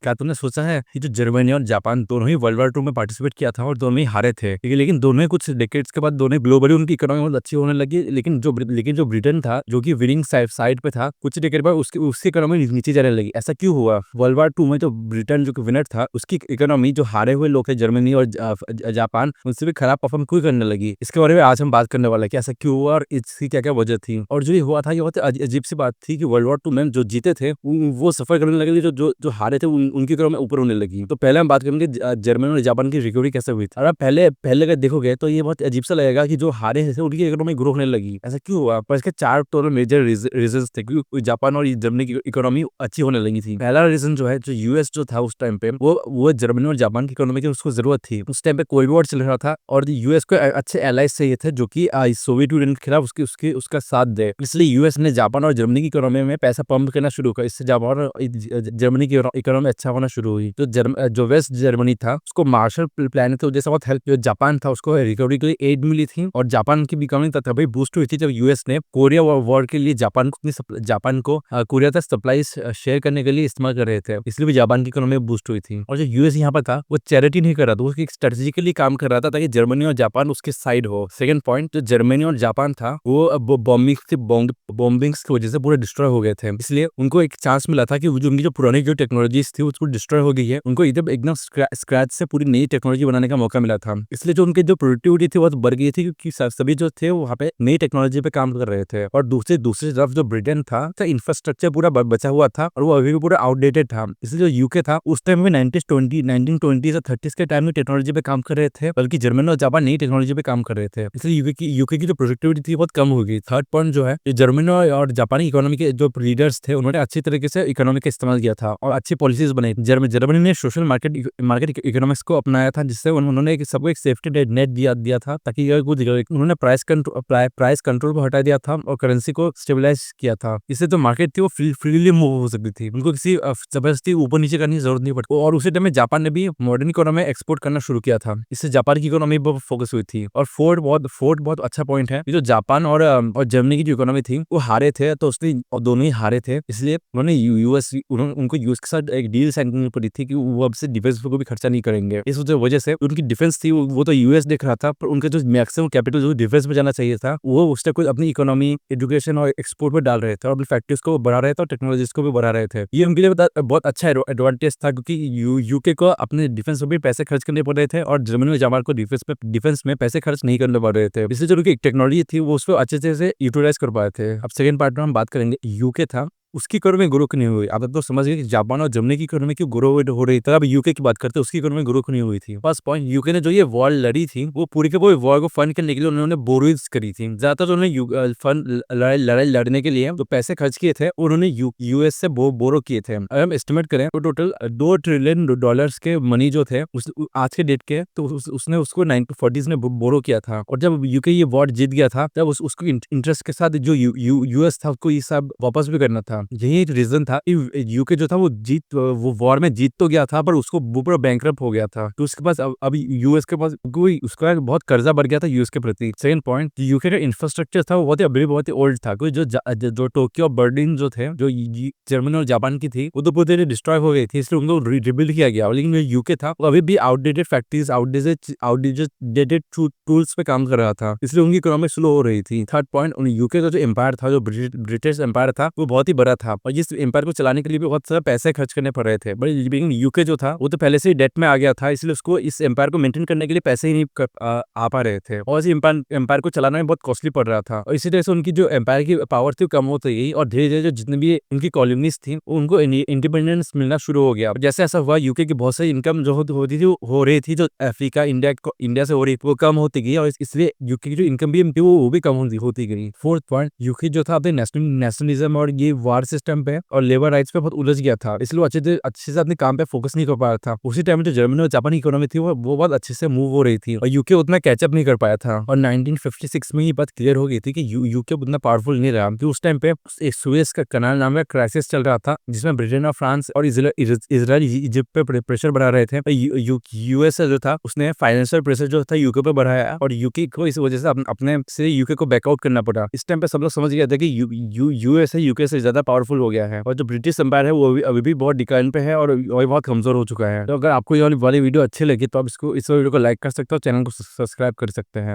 क्या तुमने सोचा है कि जो जर्मनी और जापान दोनों ही वर्ल्ड वॉर टू में पार्टिसिपेट किया था और दोनों ही हारे थे, लेकिन दोनों ही कुछ डेकेड्स के बाद दोनों ग्लोबली उनकी इकोनॉमी बहुत अच्छी होने लगी। लेकिन जो ब्रिटेन था, जो कि विनिंग साइड पे था, कुछ डेकेड बाद उसकी इकोनॉमी नीचे जाने लगी। ऐसा क्यों हुआ? वर्ल्ड वॉर टू में जो ब्रिटेन जो विनर था, उसकी इकोनॉमी जो हारे हुए लोग थे जर्मनी और जापान, उनसे भी खराब परफॉर्म क्यों करने लगी। इसके बारे में आज हम बात करने वाले हैं कि ऐसा क्यों हुआ और इसकी क्या क्या वजह थी। और जो ये हुआ था, ये बहुत अजीब सी बात थी कि वर्ल्ड वॉर टू में जो जीते थे वो सफर करने लगे, जो हारे थे उनकी इकोनॉमी ऊपर होने लगी। तो पहले हम बात करेंगे जर्मनी और जापान की रिकवरी कैसे हुई थी। अगर आप पहले पहले अगर देखोगे तो ये बहुत अजीब सा लगेगा कि जो हारे थे उनकी इकोनॉमी ग्रो होने लगी। ऐसा क्यों हुआ? पर इसके चार टोटल मेजर रीजन थे क्योंकि जापान और जर्मनी की इकोनॉमी अच्छी होने लगी थी। पहला रीजन जो है, जो यूएस जो था उस टाइम पे, वो जर्मनी और जापान की इकोनॉमी की उसको जरूरत थी। उस टाइम पे कोल्ड वॉर चल रहा था और यूएस को अच्छे एलाइज चाहिए थे जो कि सोवियत यूनियन के खिलाफ उसका साथ दे। इसलिए यूएस ने जापान और जर्मनी की इकोनॉमी में पैसा पंप करना शुरू किया। इससे जापान और जर्मनी की इकोनॉमी अच्छा होना शुरू हुई। जो वेस्ट जर्मनी था उसको मार्शल प्लान की वजह से बहुत हेल्प। जो जापान था उसको रिकवरी के लिए एड मिली थी और जापान की इकोनॉमी तभी बूस्ट हुई थी जब यूएस ने कोरिया वॉर के लिए जापान को कोरिया तक सप्लाई शेयर करने के लिए इस्तेमाल कर रहे थे। इसलिए भी जापान की इकोनॉमी बूस्ट हुई थी। और जो यूएस यहाँ पर था वो चैरिटी नहीं कर रहा था, वो स्ट्रेटेजिकली काम कर रहा था ताकि जर्मनी और जापान उसके साइड हो। सेकंड पॉइंट, जो जर्मनी और जापान था वो बॉम्बिंग्स की वजह से पूरे डिस्ट्रॉय हो गए थे। इसलिए उनको एक चांस मिला था कि उनकी जो पुरानी जो टेक्नोलॉजीज थी उसको डिस्ट्रॉय हो गई है, उनको एकदम स्क्रैच से पूरी नई टेक्नोलॉजी बनाने का मौका मिला था। इसलिए जो उनकी जो प्रोडक्टिविटी थी वो बढ़ गई थी क्योंकि सभी जो थे वहाँ पे नई टेक्नोलॉजी पे काम कर रहे थे। और दूसरी तरफ जो ब्रिटेन था, इंफ्रास्ट्रक्चर पूरा बचा हुआ था और वो अभी भी पूरा आउटडेटेड था। इसलिए जो यूके था उस टाइम में 1920 और 30s के टाइम में टेक्नोलॉजी पे काम कर रहे थे, बल्कि जर्मनी और जापान नई टेक्नोलॉजी पे काम कर रहे थे। इसलिए यूके की जो प्रोडक्टिविटी थी बहुत कम हो गई। थर्ड पॉइंट जो है, जर्मनी और जापानी इकोनॉमी के जो लीडर्स थे उन्होंने अच्छी तरीके से इकोनॉमी का इस्तेमाल किया था और अच्छी पॉलिसीज बनाई। जर्मनी ने सोशल मार्केट इकोनॉमिक्स को अपनाया था, जिससे उन्होंने सबको एक सेफ्टी नेट दिया था ताकि उन्होंने प्राइस कंट्रोल को हटा दिया था और करेंसी को स्टेबलाइज किया था। इससे जो मार्केट थी वो फ्रीली मूव हो सकती थी, उनको किसी जबरदस्ती ऊपर नीचे करने की जरूरत नहीं पड़ती। और उसी टाइम में जापान ने भी मॉडर्न इकोनॉमी एक्सपोर्ट करना शुरू किया था, इससे जापान की इकोनॉमी पर फोकस हुई थी। और फोर्थ बहुत अच्छा पॉइंट है, जो जापान और जर्मनी की जो इकोनॉमी थी वो हारे थे, तो उसने दोनों ही हारे थे, इसलिए उन्होंने उनको यूएस के साथ एक डील साइन करनी पड़ी थी कि वो अब से डिफेंस को भी खर्चा नहीं करेंगे। इस वजह से उनकी डिफेंस थी वो तो यूएस देख रहा था, पर उनका जो मैक्सिमम कैपिटल जो डिफेंस में जाना चाहिए था वो उससे कुछ अपनी इकोनॉमी, एजुकेशन और एक्सपोर्ट पर डाल रहे थे और अपनी फैक्ट्रीज को बढ़ा रहे थे और टेक्नोलॉजीज को भी बढ़ा रहे थे। ये उनके लिए बहुत अच्छा एडवांटेज था क्योंकि यूके को अपने डिफेंस में भी पैसे खर्च करने पड़ रहे थे और जर्मनी और जापान को डिफेंस में पैसे खर्च नहीं करने पड़ रहे थे। इसलिए जो उनकी टेक्नोलॉजी थी वो उसको अच्छे से यूटिलाइज कर पाए थे। अब सेकंड पार्ट में हम बात करेंगे यूके था, उसकी इकोनॉमी ग्रो क्यों नहीं हुई। आप तो समझ गए कि जापान और जर्मनी की इकोनॉमी क्यों ग्रो हो रही थी। अब यूके की बात करते हैं, उसकी इकोनॉमी ग्रो क्यों नहीं हुई थी। फर्स्ट पॉइंट, यूके ने जो ये वॉर लड़ी थी वो पूरी के पूरी वॉर को फंड करने के लिए उन्होंने बोरोइंग्स करी थी। ज्यादातर उन्होंने फंड लड़ाई लड़ने के लिए जो पैसे खर्च किए थे उन्होंने यूएस से बोरो किए थे। अगर हम एस्टिमेट करें तो टोटल $2 ट्रिलियन के मनी जो थे आज के डेट के, तो उसने उसको 1940s में बोरो किया था। और जब यूके ये वॉर जीत गया था तब उसको इंटरेस्ट के साथ जो यूएस था उसको ये सब वापस भी करना था। यही रीजन था कि यूके जो था वो वॉर में जीत तो गया था पर उसको पूरा बैंकरप्ट हो गया था, तो उसके पास अब यूएस के पास उसका बहुत कर्जा बढ़ गया था यूएस के प्रति। सेकंड पॉइंट, यूके का इंफ्रास्ट्रक्चर था वो बहुत ही ओल्ड था, क्योंकि जो टोक्यो और बर्लिन जो थे, जो जर्मनी और जापान की थी, वो तो पूरी डिस्ट्रॉय हो गई थी, इसलिए उनको रिबिल्ड किया गया। लेकिन जो यूके था वो अभी भी आउटडेटेड फैक्ट्रीज, आउटडेटेड टूल्स पे काम कर रहा था, इसलिए उनकी इकोनॉमी स्लो हो रही थी। थर्ड पॉइंट, यूके का जो एम्पायर था, जो ब्रिटिश एम्पायर था, वो बहुत ही बड़ा था और जिस एम्पायर को चलाने के लिए भी बहुत सारे पैसे खर्च करने पड़ रहे थे। बट लेकिन यूके जो था वो तो पहले से ही डेट में आ गया था, इसलिए उसको इस एम्पायर को मेंटेन करने के लिए पैसे ही नहीं आ पा रहे थे और इस एम्पायर को चलाना में बहुत कॉस्टली पड़ रहा था। और इसी तरह से उनकी जो एम्पायर की पावर थी वो कम होती गई और धीरे धीरे जो जितने भी उनकी कॉलोनीज थी उनको इंडिपेंडेंस मिलना शुरू हो गया। जैसे ऐसा हुआ, यूके की बहुत सारी इनकम जो हो रही थी, जो अफ्रीका, इंडिया से हो रही थी, वो कम होती गई और इसलिए यूके की जो इनकम भी थी वो भी कम होती गई। फोर्थ पॉइंट, यूके जो था अपने नेशनलिज्म और ये वार सिस्टम पे और लेबर राइट्स पे बहुत उलझ गया था, इसलिए वो अच्छे से अपने काम पे फोकस नहीं कर पा रहा था। उसी टाइम में जो जर्मनी और जापान की इकोनॉमी थी वो बहुत अच्छे से मूव हो रही थी और यूके उतना कैचअप नहीं कर पाया था। और 1956 में ये बात क्लियर हो गई थी कि यूके उतना पावरफुल नहीं रहा, क्योंकि उस टाइम पे एक सुएज का कनाल नाम का क्राइसिस चल रहा था, जिसमें ब्रिटेन और फ्रांस और इजराइल इजिप्ट पे प्रेशर बढ़ा रहे थे। यूएस जो था उसने फाइनेंशियल प्रेशर जो था यूके पे बढ़ाया और यूके को इस वजह से अपने से यूके को बैकआउट करना पड़ा। इस टाइम पे सब लोग समझ गए थे कि यूएस है यूके से ज्यादा पावरफुल हो गया है और जो ब्रिटिश एम्पायर है वो अभी भी बहुत डिक्लाइन पे है और बहुत कमजोर हो चुका है। तो अगर आपको ये वाली वीडियो अच्छी लगी तो आप इस वीडियो को लाइक कर सकते हो, चैनल को सब्सक्राइब कर सकते हैं।